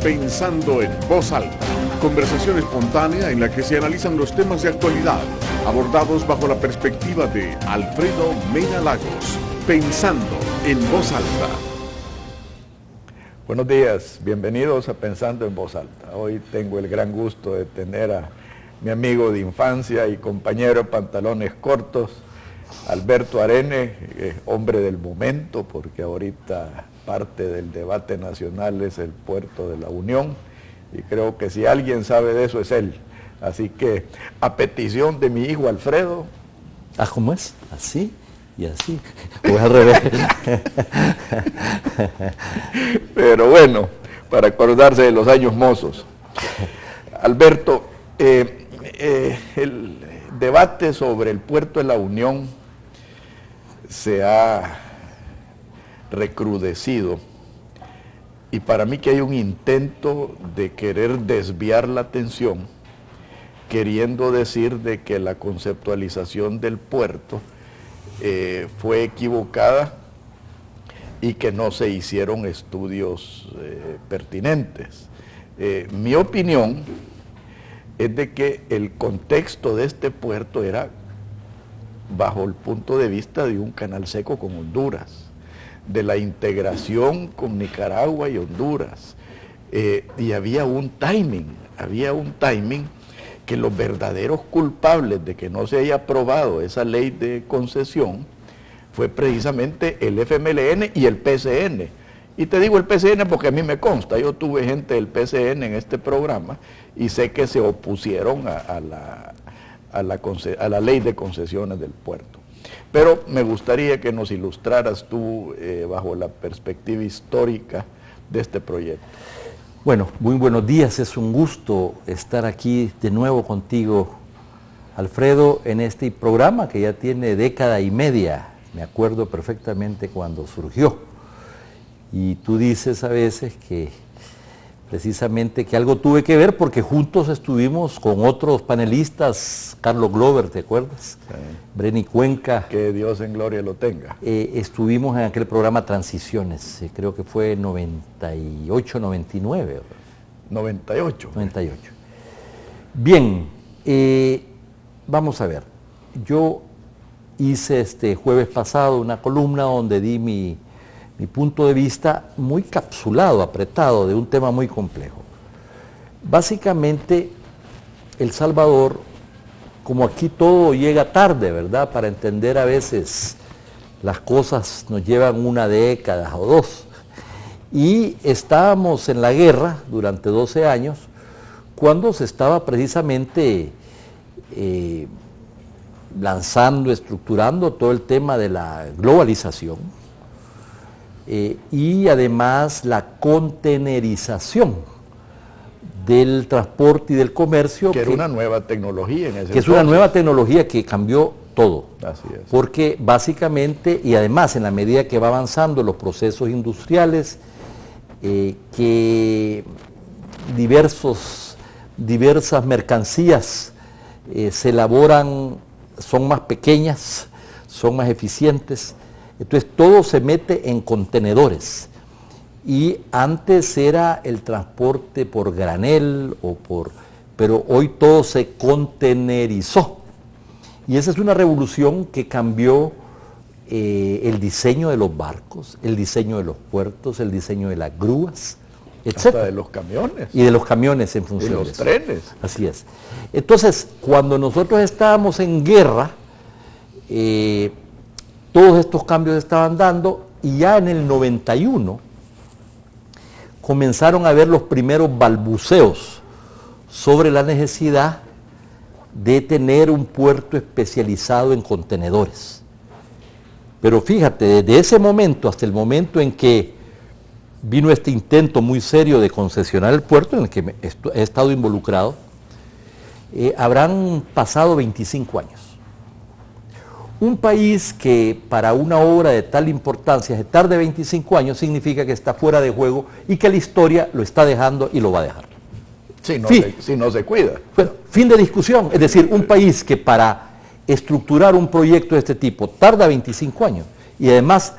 Pensando en Voz Alta, conversación espontánea en la que se analizan los temas de actualidad, abordados bajo la perspectiva de Alfredo Mena Lagos. Pensando en Voz Alta. Buenos días, bienvenidos a Pensando en Voz Alta. Hoy tengo el gran gusto de tener a mi amigo de infancia y compañero de pantalones cortos, Alberto Arene, hombre del momento, porque ahorita parte del debate nacional es el puerto de la Unión, y creo que si alguien sabe de eso es él. Así que, a petición de mi hijo Alfredo... Ah, ¿cómo es? ¿Así? Y así. Pues al revés. Pero bueno, para acordarse de los años mozos. Alberto, el debate sobre el puerto de la Unión se ha recrudecido, y para mí que hay un intento de querer desviar la atención, queriendo decir de que la conceptualización del puerto fue equivocada y que no se hicieron estudios pertinentes. Mi opinión es de que el contexto de este puerto era bajo el punto de vista de un canal seco con Honduras, de la integración con Nicaragua y Honduras, y había un timing que los verdaderos culpables de que no se haya aprobado esa ley de concesión fue precisamente el FMLN y el PCN. Y te digo el PCN porque a mí me consta, yo tuve gente del PCN en este programa y sé que se opusieron a la ley de concesiones del puerto. Pero me gustaría que nos ilustraras tú bajo la perspectiva histórica de este proyecto. Bueno, muy buenos días, es un gusto estar aquí de nuevo contigo, Alfredo, en este programa que ya tiene década y media. Me acuerdo perfectamente cuando surgió. Y tú dices a veces que precisamente que algo tuve que ver porque juntos estuvimos con otros panelistas, Carlos Glover, ¿te acuerdas? Sí. Breni Cuenca. Que Dios en gloria lo tenga. Estuvimos en aquel programa Transiciones, creo que fue 98, 99. 98. 98. Bien, vamos a ver. Yo hice este jueves pasado una columna donde di mi punto de vista muy capsulado, apretado, de un tema muy complejo. Básicamente, El Salvador, como aquí todo llega tarde, ¿verdad? Para entender a veces las cosas nos llevan una década o dos. Y estábamos en la guerra durante 12 años, cuando se estaba precisamente lanzando, estructurando todo el tema de la globalización, y además la contenerización del transporte y del comercio. Que era una nueva tecnología en ese entonces. Es una nueva tecnología que cambió todo. Así es. Porque básicamente, y además en la medida que va avanzando los procesos industriales, que diversas mercancías se elaboran, son más pequeñas, son más eficientes. Entonces todo se mete en contenedores, y antes era el transporte por granel pero hoy todo se contenerizó, y esa es una revolución que cambió el diseño de los barcos, el diseño de los puertos, el diseño de las grúas, etc. Hasta de los camiones. Y de los camiones en función. Y los trenes. Así es. Entonces, cuando nosotros estábamos en guerra, todos estos cambios estaban dando, y ya en el 91 comenzaron a haber los primeros balbuceos sobre la necesidad de tener un puerto especializado en contenedores. Pero fíjate, desde ese momento hasta el momento en que vino este intento muy serio de concesionar el puerto, en el que he estado involucrado, habrán pasado 25 años. Un país que para una obra de tal importancia se tarde 25 años significa que está fuera de juego y que la historia lo está dejando y lo va a dejar. Si no se cuida. Bueno, fin de discusión. Es decir, un país que para estructurar un proyecto de este tipo tarda 25 años y además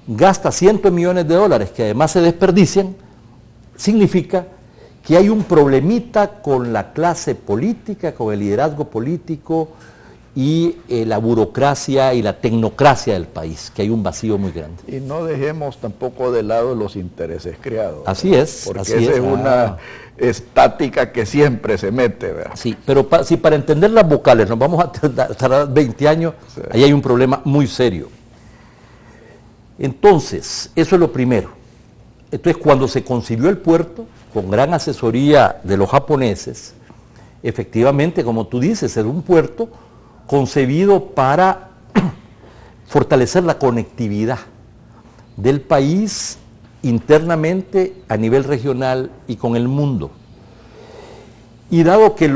gasta cientos de millones de dólares que además se desperdician, significa que hay un problemita con la clase política, con el liderazgo político y la burocracia y la tecnocracia del país, que hay un vacío muy grande. Y no dejemos tampoco de lado los intereses creados. Así es. Porque así esa es una estática que siempre se mete, ¿verdad? Sí, pero si para entender las vocales nos vamos a tardar 20 años, sí, ahí hay un problema muy serio. Entonces, eso es lo primero. Entonces, cuando se concibió el puerto, con gran asesoría de los japoneses, efectivamente, como tú dices, era un puerto concebido para fortalecer la conectividad del país internamente a nivel regional y con el mundo. Y dado que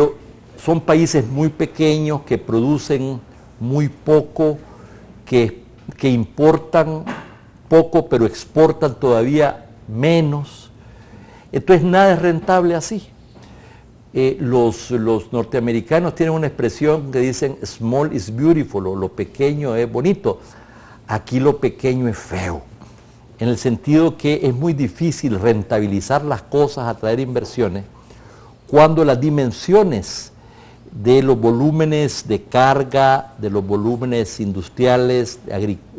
son países muy pequeños, que producen muy poco, que importan poco, pero exportan todavía menos, entonces nada es rentable así. Los norteamericanos tienen una expresión que dicen small is beautiful, o lo pequeño es bonito. Aquí lo pequeño es feo, en el sentido que es muy difícil rentabilizar las cosas, atraer inversiones, cuando las dimensiones de los volúmenes de carga, de los volúmenes industriales,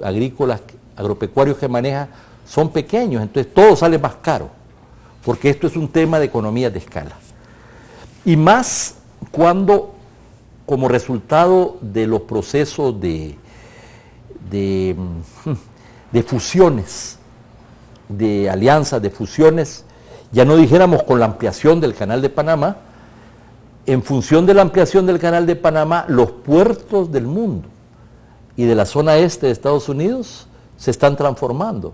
agrícolas, agropecuarios que maneja, son pequeños. Entonces todo sale más caro, porque esto es un tema de economía de escala. Y más cuando, como resultado de los procesos de fusiones, de alianzas, de fusiones, ya no dijéramos con la ampliación del Canal de Panamá, en función de la ampliación del Canal de Panamá, los puertos del mundo y de la zona este de Estados Unidos se están transformando,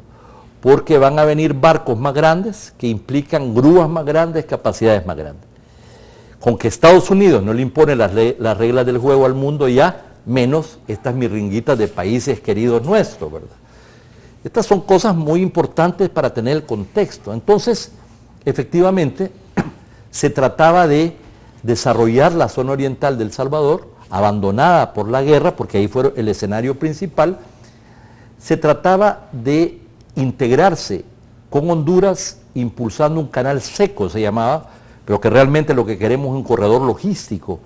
porque van a venir barcos más grandes que implican grúas más grandes, capacidades más grandes. Con que Estados Unidos no le impone las reglas del juego al mundo, ya menos estas miringuitas de países queridos nuestros, ¿verdad? Estas son cosas muy importantes para tener el contexto. Entonces, efectivamente, se trataba de desarrollar la zona oriental de El Salvador, abandonada por la guerra, porque ahí fue el escenario principal. Se trataba de integrarse con Honduras, impulsando un canal seco, se llamaba, pero que realmente lo que queremos es un corredor logístico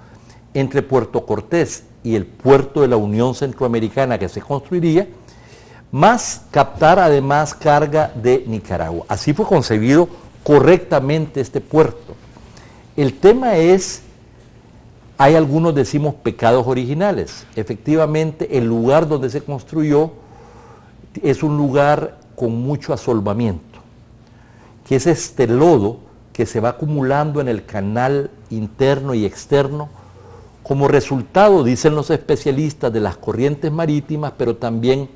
entre Puerto Cortés y el puerto de la Unión Centroamericana que se construiría, más captar además carga de Nicaragua. Así fue concebido correctamente este puerto. El tema es, hay algunos decimos pecados originales. Efectivamente, el lugar donde se construyó es un lugar con mucho asolvamiento, que es este lodo que se va acumulando en el canal interno y externo como resultado, dicen los especialistas, de las corrientes marítimas, pero también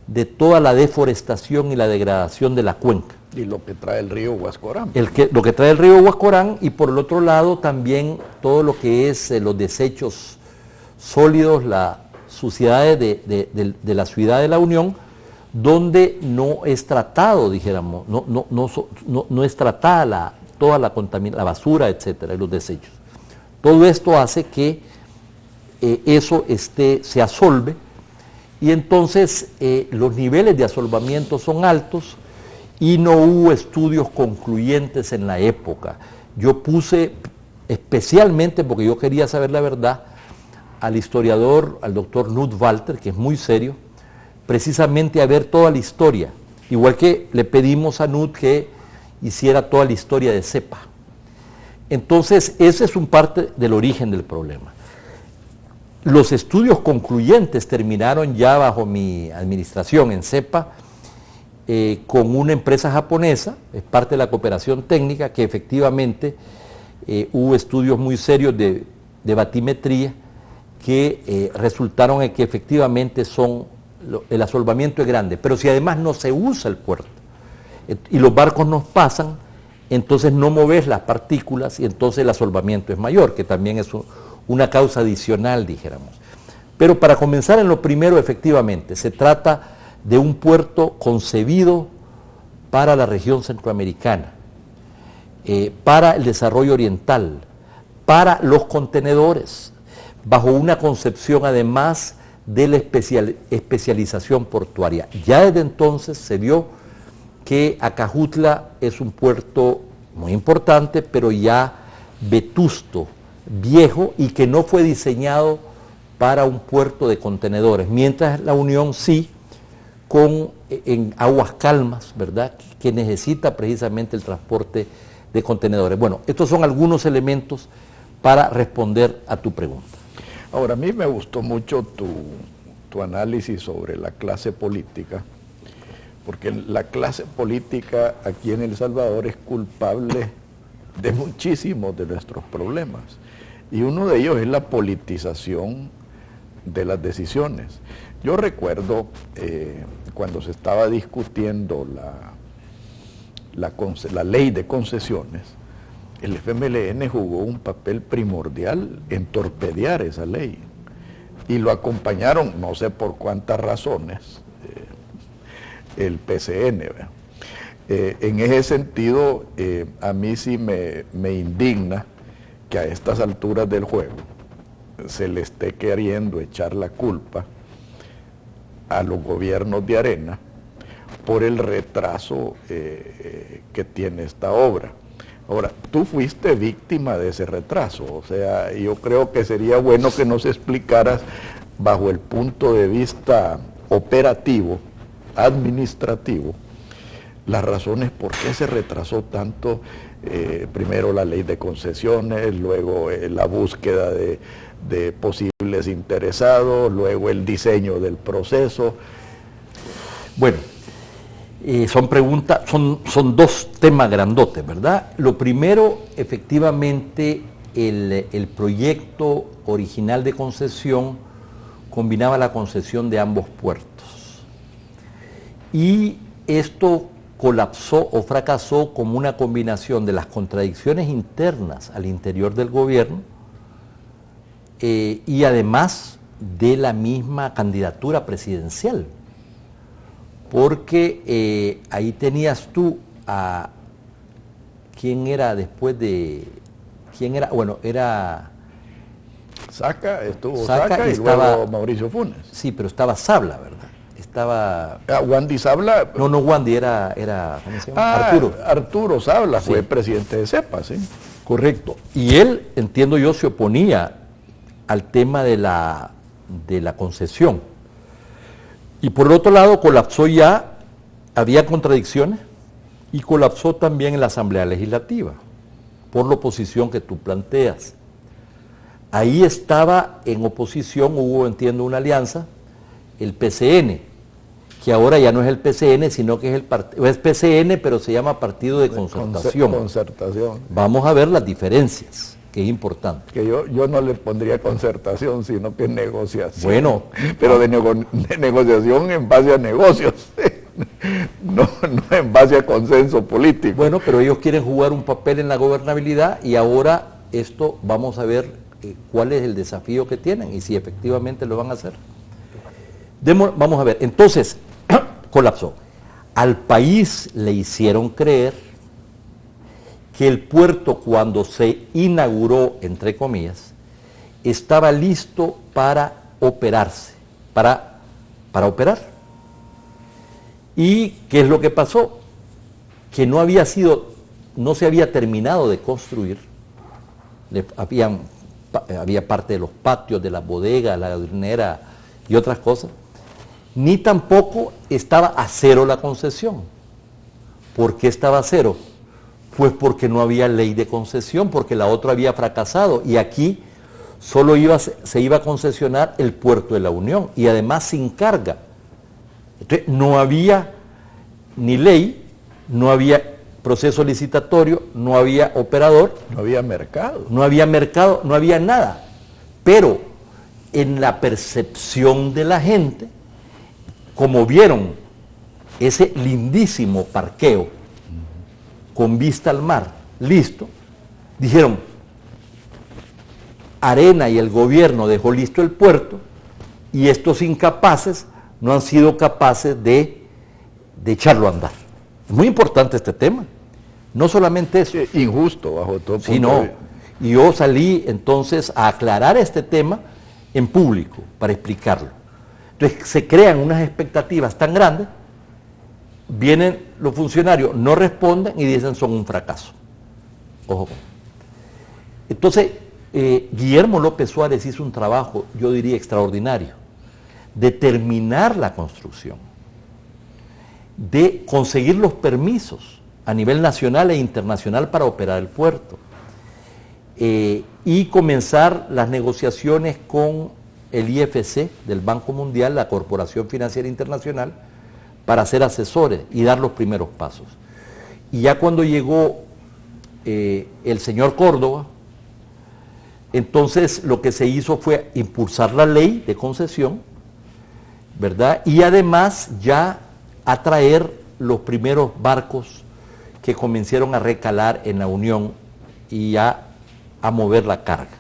de toda la deforestación y la degradación de la cuenca. Y lo que trae el río Huascorán. Lo que trae el río Huascorán, y por el otro lado también todo lo que es los desechos sólidos, las suciedades de la ciudad de la Unión, donde no es tratado, dijéramos, no es tratada toda la basura, etcétera, y los desechos. Todo esto hace que eso se asolve, y entonces los niveles de asolvamiento son altos y no hubo estudios concluyentes en la época. Yo puse, especialmente porque yo quería saber la verdad, al historiador, al doctor Knut Walter, que es muy serio, precisamente a ver toda la historia, igual que le pedimos a Knut que hiciera toda la historia de CEPA. Entonces, ese es un parte del origen del problema. Los estudios concluyentes terminaron ya bajo mi administración en CEPA, con una empresa japonesa, es parte de la cooperación técnica, que efectivamente hubo estudios muy serios de batimetría que resultaron en que efectivamente el asolvamiento es grande, pero si además no se usa el puerto y los barcos nos pasan, entonces no moves las partículas y entonces el asolvamiento es mayor, que también es una causa adicional, dijéramos. Pero para comenzar en lo primero, efectivamente, se trata de un puerto concebido para la región centroamericana, para el desarrollo oriental, para los contenedores, bajo una concepción además de la especialización portuaria. Ya desde entonces se vio que Acajutla es un puerto muy importante, pero ya vetusto, viejo y que no fue diseñado para un puerto de contenedores, mientras la Unión sí, en aguas calmas, ¿verdad?, que necesita precisamente el transporte de contenedores. Bueno, estos son algunos elementos para responder a tu pregunta. Ahora, a mí me gustó mucho tu análisis sobre la clase política, porque la clase política aquí en El Salvador es culpable de muchísimos de nuestros problemas. Y uno de ellos es la politización de las decisiones. Yo recuerdo cuando se estaba discutiendo la ley de concesiones, el FMLN jugó un papel primordial en torpedear esa ley. Y lo acompañaron, no sé por cuántas razones, el PCN. En ese sentido, a mí sí me indigna que a estas alturas del juego se le esté queriendo echar la culpa a los gobiernos de Arena por el retraso que tiene esta obra. Ahora, tú fuiste víctima de ese retraso, o sea, yo creo que sería bueno que nos explicaras bajo el punto de vista operativo, administrativo, las razones por qué se retrasó tanto, primero la ley de concesiones, luego la búsqueda de posibles interesados, luego el diseño del proceso. Bueno, son preguntas, son dos temas grandotes, ¿verdad? Lo primero, efectivamente, el proyecto original de concesión combinaba la concesión de ambos puertos. Y esto colapsó o fracasó como una combinación de las contradicciones internas al interior del gobierno y además de la misma candidatura presidencial. Porque ahí tenías tú a... ¿Quién era después de...? ¿Quién era? Bueno, era... Estuvo Saca y estaba, luego Mauricio Funes. Sí, pero estaba Sabla, ¿verdad? Estaba... Wandy Sabla... No, Wandy, era ¿cómo se llama? Arturo. Arturo Sabla fue presidente de CEPA, ¿sí? Correcto. Y él, entiendo yo, se oponía al tema de la concesión. Y por el otro lado colapsó ya, había contradicciones, y colapsó también en la Asamblea Legislativa, por la oposición que tú planteas. Ahí estaba en oposición, hubo, entiendo, una alianza, el PCN, que ahora ya no es el PCN, sino que es PCN, pero se llama Partido de Concertación. Concertación. Vamos a ver las diferencias, que es importante. Que yo no le pondría concertación, sino que negociación. Bueno. Pero de negociación en base a negocios, no en base a consenso político. Bueno, pero ellos quieren jugar un papel en la gobernabilidad y ahora esto vamos a ver cuál es el desafío que tienen y si efectivamente lo van a hacer. Vamos a ver, entonces, colapsó. Al país le hicieron creer que el puerto, cuando se inauguró, entre comillas, estaba listo para operarse, para operar. ¿Y qué es lo que pasó? Que no se había terminado de construir, había parte de los patios, de las bodegas, la gasolinera y otras cosas, ni tampoco estaba a cero la concesión. ¿Por qué estaba a cero? Pues porque no había ley de concesión, porque la otra había fracasado y aquí solo se iba a concesionar el puerto de la Unión y además sin carga. Entonces no había ni ley, no había proceso licitatorio, no había operador. No había mercado. No había mercado, no había nada. Pero en la percepción de la gente, como vieron ese lindísimo parqueo con vista al mar, listo, dijeron, Arena y el gobierno dejó listo el puerto y estos incapaces no han sido capaces de echarlo a andar. Es muy importante este tema, no solamente eso. Injusto bajo todo punto. Sí, no. Y yo salí entonces a aclarar este tema en público para explicarlo. Entonces se crean unas expectativas tan grandes, vienen los funcionarios, no responden y dicen son un fracaso. Ojo. Entonces, Guillermo López Suárez hizo un trabajo, yo diría, extraordinario, de terminar la construcción, de conseguir los permisos a nivel nacional e internacional para operar el puerto, y comenzar las negociaciones con el IFC del Banco Mundial, la Corporación Financiera Internacional, para ser asesores y dar los primeros pasos. Y ya cuando llegó el señor Córdoba, entonces lo que se hizo fue impulsar la ley de concesión, ¿verdad? Y además ya atraer los primeros barcos que comenzaron a recalar en la Unión y a mover la carga.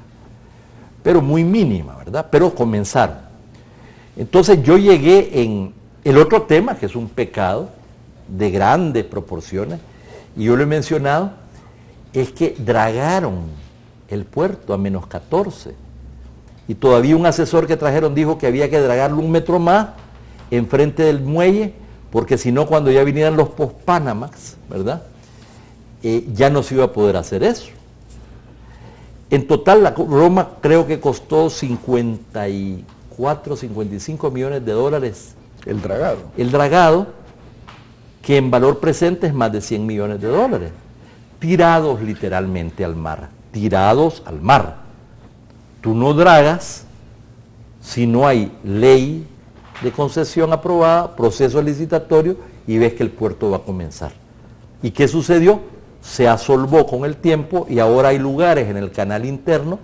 Pero muy mínima, ¿verdad? Pero comenzaron. Entonces yo llegué en el otro tema, que es un pecado de grandes proporciones, y yo lo he mencionado, es que dragaron el puerto a menos 14. Y todavía un asesor que trajeron dijo que había que dragarlo 1 metro más enfrente del muelle, porque si no, cuando ya vinieran los post-Panamax, ¿verdad? Ya no se iba a poder hacer eso. En total, la Roma creo que costó 54, 55 millones de dólares. El dragado. El dragado, que en valor presente es más de 100 millones de dólares. Tirados literalmente al mar. Tirados al mar. Tú no dragas si no hay ley de concesión aprobada, proceso licitatorio, y ves que el puerto va a comenzar. ¿Y qué sucedió? Se asolvó con el tiempo y ahora hay lugares en el canal interno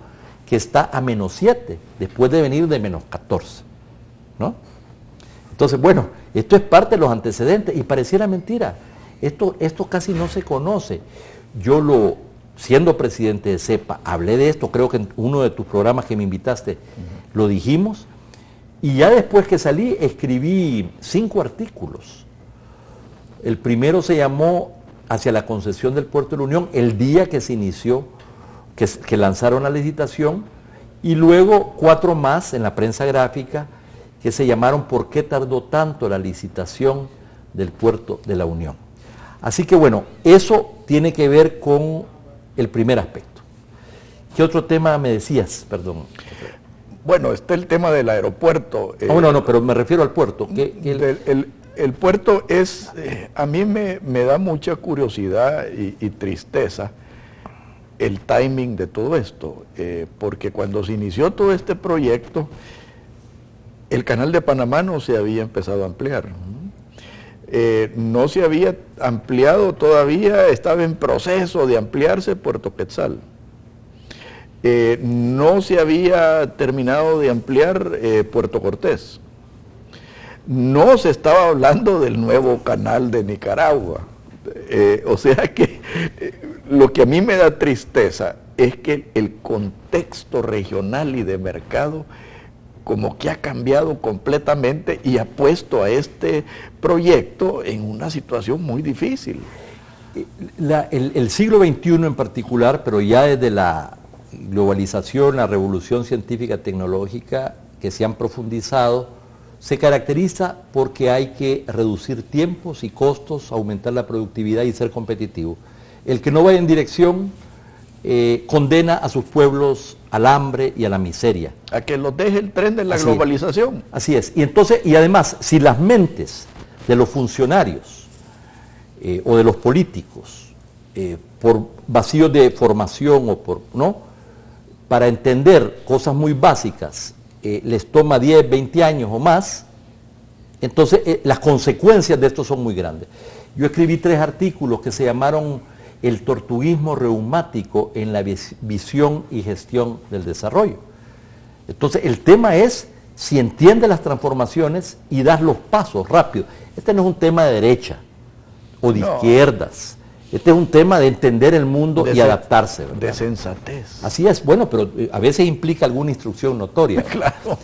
que está a menos 7, después de venir de menos 14, ¿no? Entonces, bueno, esto es parte de los antecedentes y pareciera mentira. Esto casi no se conoce. Yo siendo presidente de CEPA, hablé de esto, creo que en uno de tus programas que me invitaste, lo dijimos, y ya después que salí escribí 5 artículos. El primero se llamó Hacia la concesión del puerto de la Unión, el día que se inició, que lanzaron la licitación, y luego 4 más en la prensa gráfica que se llamaron ¿Por qué tardó tanto la licitación del puerto de la Unión? Así que bueno, eso tiene que ver con el primer aspecto. ¿Qué otro tema me decías? Perdón. Bueno, está el tema del aeropuerto. No, pero me refiero al puerto. El puerto es, a mí me da mucha curiosidad y tristeza el timing de todo esto, porque cuando se inició todo este proyecto, el canal de Panamá no se había empezado a ampliar. No se había ampliado todavía, estaba en proceso de ampliarse Puerto Quetzal. No se había terminado de ampliar Puerto Cortés. No se estaba hablando del nuevo canal de Nicaragua. O sea que lo que a mí me da tristeza es que el contexto regional y de mercado como que ha cambiado completamente y ha puesto a este proyecto en una situación muy difícil. El siglo XXI en particular, pero ya desde la globalización, la revolución científica tecnológica que se han profundizado, se caracteriza porque hay que reducir tiempos y costos, aumentar la productividad y ser competitivo. El que no vaya en dirección condena a sus pueblos al hambre y a la miseria. A que los deje el tren de la globalización. Así es. Y entonces, y además, si las mentes de los funcionarios o de los políticos, por vacíos de formación o por, ¿no?, para entender cosas muy básicas, les toma 10, 20 años o más, entonces las consecuencias de esto son muy grandes. Yo escribí 3 artículos que se llamaron El tortuguismo reumático en la visión y gestión del desarrollo. Entonces el tema es si entiendes las transformaciones y das los pasos rápido. Este no es un tema de derecha o de izquierdas. Este es un tema de entender el mundo y adaptarse, ¿verdad? De sensatez. Así es, bueno, pero a veces implica alguna instrucción notoria. Claro.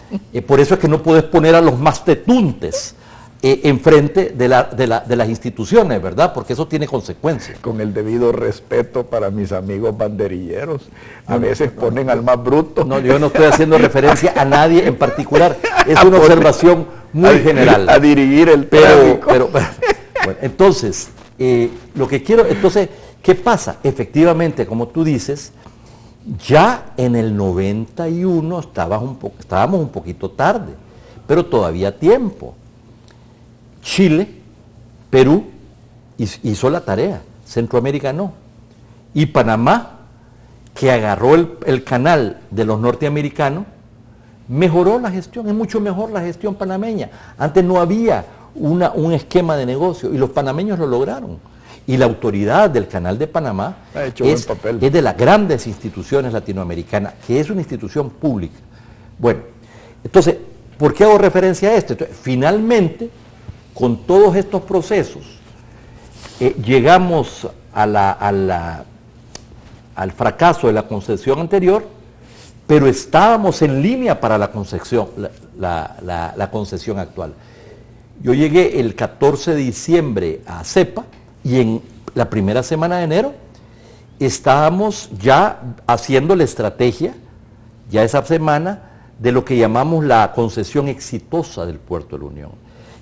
Por eso es que no puedes poner a los más tetuntes enfrente de las instituciones, ¿verdad? Porque eso tiene consecuencias. Con el debido respeto para mis amigos banderilleros, a veces ponen al más bruto. No, yo no estoy haciendo referencia a nadie en particular, es una observación muy general. A dirigir el tráfico. Bueno, entonces, lo que quiero, entonces, ¿Qué pasa? Efectivamente, como tú dices, ya en el 91 estábamos un poquito tarde, pero todavía a tiempo. Chile, Perú hizo la tarea, Centroamérica no. Y Panamá, que agarró el canal de los norteamericanos, mejoró la gestión, es mucho mejor la gestión panameña. Antes no había un esquema de negocio y los panameños lo lograron. Y la autoridad del Canal de Panamá es de las grandes instituciones latinoamericanas, que es una institución pública. Bueno, entonces, ¿por qué hago referencia a esto? Entonces, finalmente, con todos estos procesos, llegamos al fracaso de la concesión anterior, pero estábamos en línea para la concesión, la concesión actual. Yo llegué el 14 de diciembre a CEPA y en la primera semana de enero estábamos ya haciendo la estrategia, ya esa semana, de lo que llamamos la concesión exitosa del Puerto de la Unión.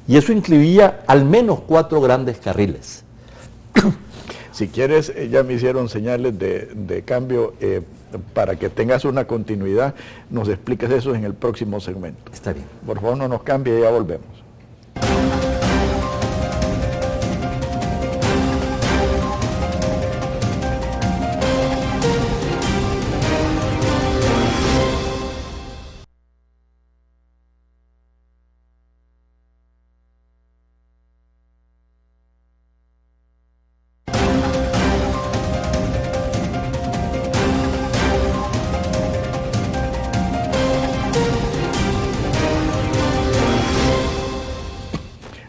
Y eso incluía al menos 4 grandes carriles. Si quieres, ya me hicieron señales de cambio, para que tengas una continuidad, nos explicas eso en el próximo segmento. Está bien. Por favor, no nos cambie, ya volvemos.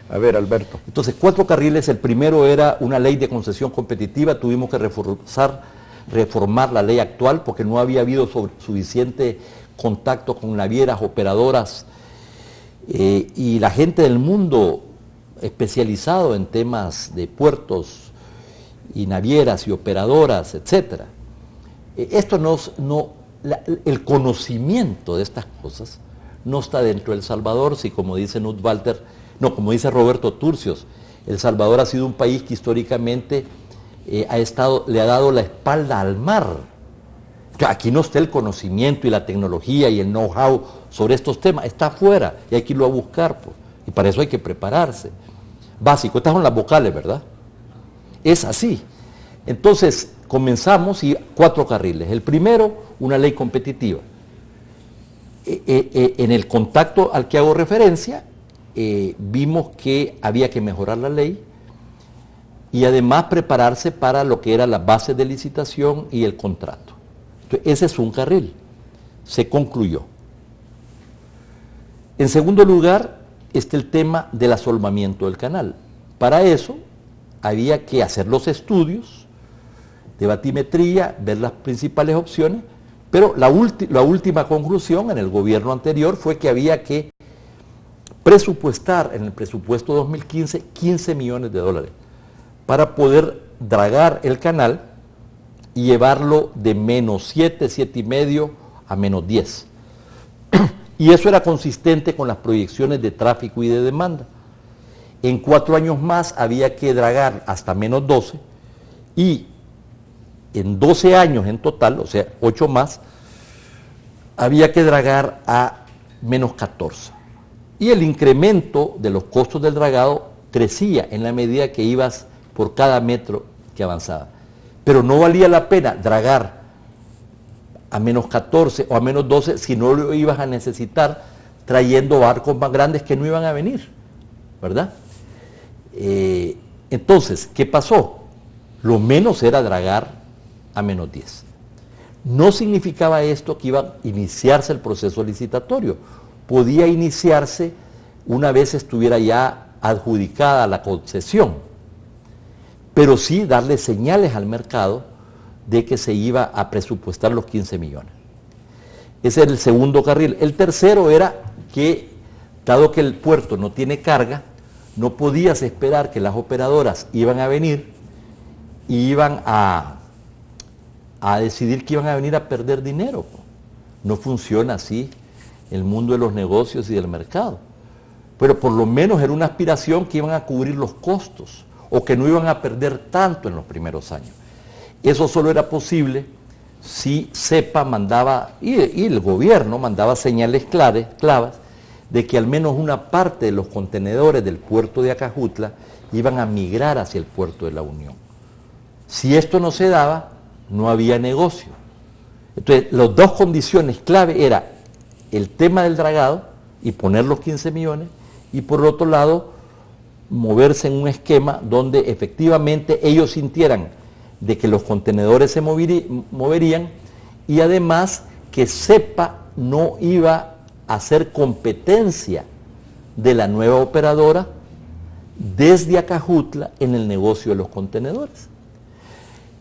A ver, Alberto. Entonces, 4 carriles, el primero era una ley de concesión competitiva, tuvimos que reformar la ley actual porque no había habido suficiente contacto con navieras, operadoras y la gente del mundo especializado en temas de puertos y navieras y operadoras, etc. El conocimiento de estas cosas no está dentro de El Salvador, si como dice como dice Roberto Turcios, El Salvador ha sido un país que históricamente le ha dado la espalda al mar. Aquí no está el conocimiento y la tecnología y el know-how sobre estos temas, está afuera y hay que irlo a buscar, pues. Y para eso hay que prepararse. Básico, estas son las vocales, ¿verdad? Es así. Entonces, comenzamos y 4 carriles. El primero, una ley competitiva. En el contacto al que hago referencia, vimos que había que mejorar la ley y además prepararse para lo que eran las bases de licitación y el contrato. Entonces, ese es un carril, se concluyó. En segundo lugar está el tema del asolvamiento del canal. Para eso había que hacer los estudios de batimetría, ver las principales opciones, pero la última conclusión en el gobierno anterior fue que había que presupuestar en el presupuesto 2015 $15 millones para poder dragar el canal y llevarlo de -7, 7,5 a -10. Y eso era consistente con las proyecciones de tráfico y de demanda. En 4 años más había que dragar hasta -12 y en 12 años en total, o sea, 8 más, había que dragar a -14. Y el incremento de los costos del dragado crecía en la medida que ibas por cada metro que avanzaba. Pero no valía la pena dragar a -14 o a -12 si no lo ibas a necesitar trayendo barcos más grandes que no iban a venir, ¿verdad? Entonces, ¿qué pasó? Lo menos era dragar a -10. No significaba esto que iba a iniciarse el proceso licitatorio. Podía iniciarse una vez estuviera ya adjudicada la concesión, pero sí darle señales al mercado de que se iba a presupuestar los 15 millones. Ese era el segundo carril. El tercero era que, dado que el puerto no tiene carga, no podías esperar que las operadoras iban a venir y iban a decidir que iban a venir a perder dinero. No funciona así el mundo de los negocios y del mercado. Pero por lo menos era una aspiración que iban a cubrir los costos o que no iban a perder tanto en los primeros años. Eso solo era posible si CEPA mandaba, y el gobierno mandaba señales claras, de que al menos una parte de los contenedores del puerto de Acajutla iban a migrar hacia el puerto de la Unión. Si esto no se daba, no había negocio. Entonces, las dos condiciones clave era el tema del dragado y poner los 15 millones, y por otro lado, moverse en un esquema donde efectivamente ellos sintieran de que los contenedores se moverían, y además que CEPA no iba a hacer competencia de la nueva operadora desde Acajutla en el negocio de los contenedores.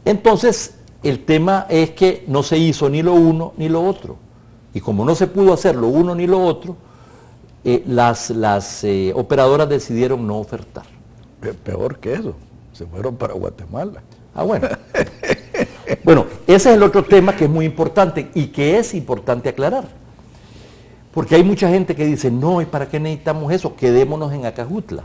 Entonces, el tema es que no se hizo ni lo uno ni lo otro. Y como no se pudo hacer lo uno ni lo otro, las operadoras decidieron no ofertar. Peor que eso, se fueron para Guatemala. Ah, bueno. Bueno, ese es el otro tema que es muy importante y que es importante aclarar. Porque hay mucha gente que dice, no, ¿y para qué necesitamos eso? Quedémonos en Acajutla.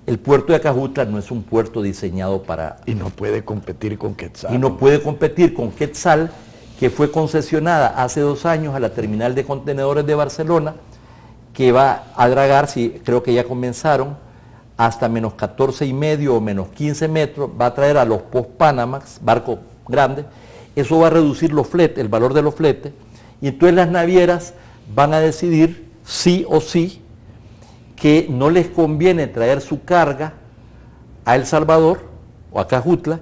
El puerto de Acajutla no es un puerto diseñado para... Y no puede competir con Quetzal. Y no puede competir con Quetzal, que fue concesionada hace 2 años a la terminal de contenedores de Barcelona, que va a dragar, creo que ya comenzaron, hasta menos 14,5 o menos 15 metros, va a traer a los post-Panamax, barcos grandes, eso va a reducir los fletes, el valor de los fletes, y entonces las navieras van a decidir sí o sí que no les conviene traer su carga a El Salvador o a Acajutla,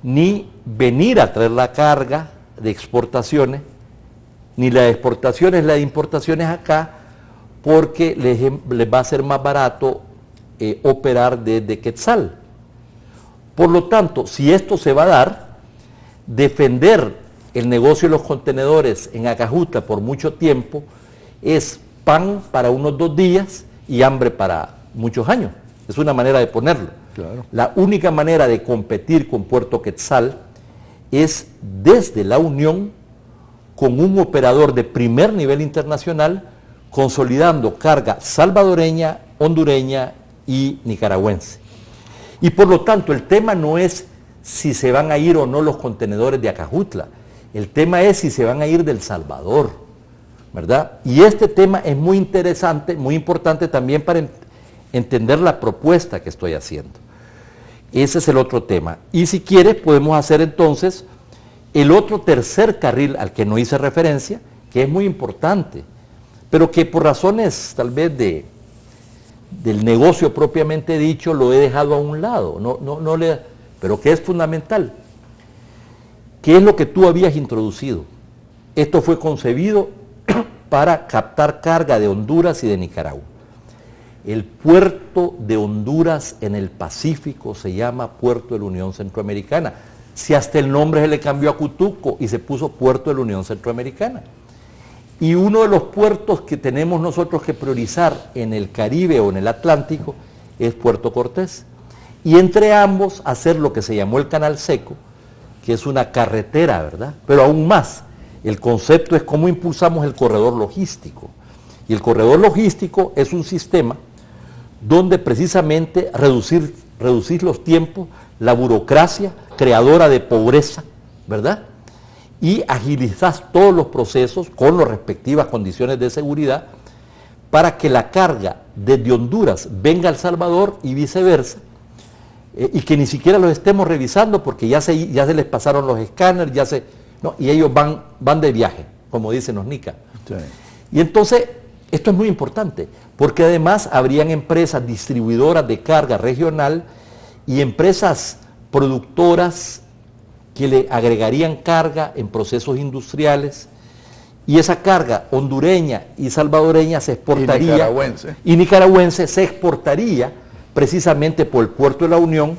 ni venir a traer la carga de exportaciones, ni la de exportaciones, la de importaciones acá, porque les va a ser más barato operar desde Quetzal. Por lo tanto, si esto se va a dar, defender el negocio de los contenedores en Acajutla por mucho tiempo es pan para unos 2 días y hambre para muchos años. Es una manera de ponerlo. Claro. La única manera de competir con Puerto Quetzal es desde la Unión con un operador de primer nivel internacional, consolidando carga salvadoreña, hondureña y nicaragüense. Y por lo tanto, el tema no es si se van a ir o no los contenedores de Acajutla, el tema es si se van a ir del Salvador, ¿verdad? Y este tema es muy interesante, muy importante también para entender la propuesta que estoy haciendo. Ese es el otro tema. Y si quieres, podemos hacer entonces el otro tercer carril al que no hice referencia, que es muy importante, pero que por razones tal vez del negocio propiamente dicho lo he dejado a un lado, pero que es fundamental. ¿Qué es lo que tú habías introducido? Esto fue concebido para captar carga de Honduras y de Nicaragua. El puerto de Honduras en el Pacífico se llama Puerto de la Unión Centroamericana. Si hasta el nombre se le cambió a Cutuco y se puso Puerto de la Unión Centroamericana. Y uno de los puertos que tenemos nosotros que priorizar en el Caribe o en el Atlántico es Puerto Cortés. Y entre ambos hacer lo que se llamó el Canal Seco, que es una carretera, ¿verdad? Pero aún más, el concepto es cómo impulsamos el corredor logístico. Y el corredor logístico es un sistema donde precisamente reducir los tiempos, la burocracia creadora de pobreza, ¿verdad? Y agilizar todos los procesos con las respectivas condiciones de seguridad para que la carga desde Honduras venga a El Salvador y viceversa, y que ni siquiera los estemos revisando porque ya se les pasaron los escáneres, y ellos van de viaje, como dicen los nicas. Sí. Y entonces, esto es muy importante, porque además habrían empresas distribuidoras de carga regional y empresas productoras que le agregarían carga en procesos industriales, y esa carga hondureña y salvadoreña se exportaría, y nicaragüense se exportaría precisamente por el puerto de la Unión,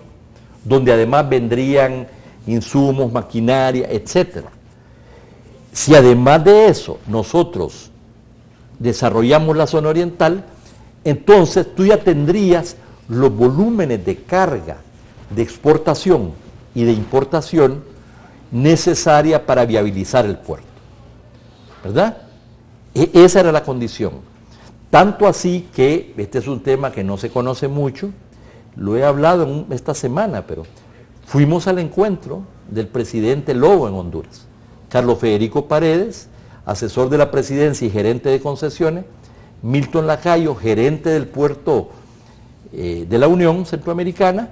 donde además vendrían insumos, maquinaria, etc. Si además de eso nosotros desarrollamos la zona oriental, entonces tú ya tendrías los volúmenes de carga de exportación y de importación necesaria para viabilizar el puerto, ¿verdad? Esa era la condición. Tanto así que, este es un tema que no se conoce mucho, lo he hablado esta semana, pero fuimos al encuentro del presidente Lobo en Honduras. Carlos Federico Paredes, asesor de la presidencia y gerente de concesiones, Milton Lacayo, gerente del puerto de la Unión Centroamericana,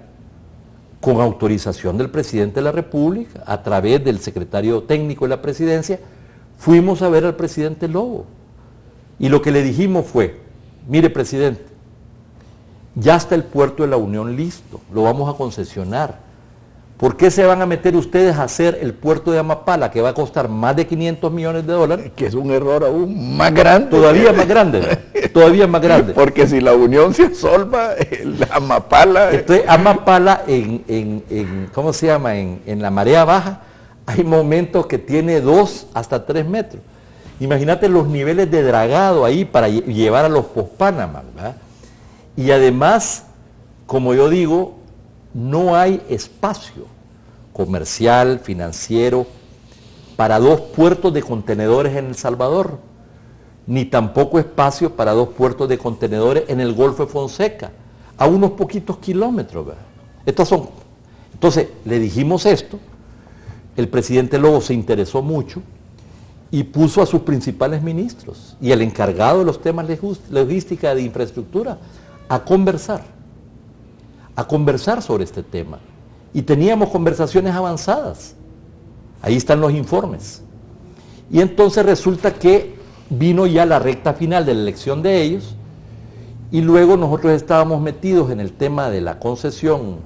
con autorización del presidente de la República, a través del secretario técnico de la presidencia, fuimos a ver al presidente Lobo. Y lo que le dijimos fue, mire presidente, ya está el puerto de la Unión listo, lo vamos a concesionar. ¿Por qué se van a meter ustedes a hacer el puerto de Amapala, que va a costar más de $500 millones? Que es un error aún más grande. Todavía más grande, ¿no? Todavía más grande. Porque si la Unión se asolva, la Amapala... Entonces, Amapala, ¿cómo se llama? En la marea baja, hay momentos que tiene 2 hasta 3 metros. Imagínate los niveles de dragado ahí para llevar a los post-Panamá, ¿verdad? Y además, como yo digo, no hay espacio comercial, financiero, para 2 puertos de contenedores en El Salvador, ni tampoco espacio para 2 puertos de contenedores en el Golfo de Fonseca, a unos poquitos kilómetros, ¿verdad? Entonces, le dijimos esto, el presidente Lobo se interesó mucho y puso a sus principales ministros y al encargado de los temas logística de infraestructura a conversar sobre este tema. Y teníamos conversaciones avanzadas. Ahí están los informes. Y entonces resulta que vino ya la recta final de la elección de ellos y luego nosotros estábamos metidos en el tema de la concesión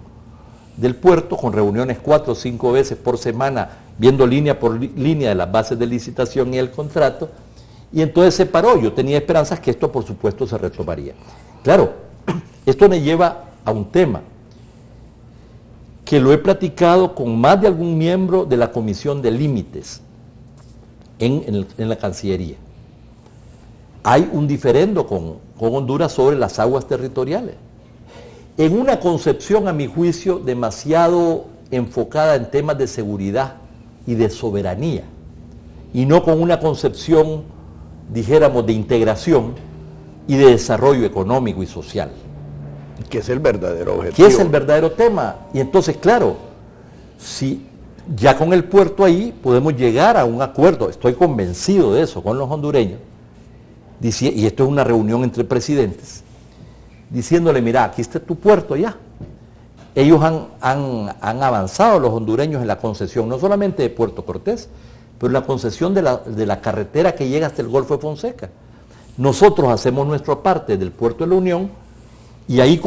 del puerto con reuniones 4 o 5 veces por semana, viendo línea por línea de las bases de licitación y el contrato, y entonces se paró. Yo tenía esperanzas que esto por supuesto se retomaría. Claro, esto me lleva a un tema que lo he platicado con más de algún miembro de la Comisión de Límites en la Cancillería. Hay un diferendo con Honduras sobre las aguas territoriales. En una concepción, a mi juicio, demasiado enfocada en temas de seguridad y de soberanía, y no con una concepción, dijéramos, de integración y de desarrollo económico y social. Que es el verdadero objetivo. Que es el verdadero tema. Y entonces, claro, si ya con el puerto ahí podemos llegar a un acuerdo, estoy convencido de eso, con los hondureños, y esto es una reunión entre presidentes, diciéndole, mira, aquí está tu puerto ya. Ellos han avanzado, los hondureños, en la concesión, no solamente de Puerto Cortés, pero en la concesión de la carretera que llega hasta el Golfo de Fonseca. Nosotros hacemos nuestra parte del puerto de la Unión, y ahí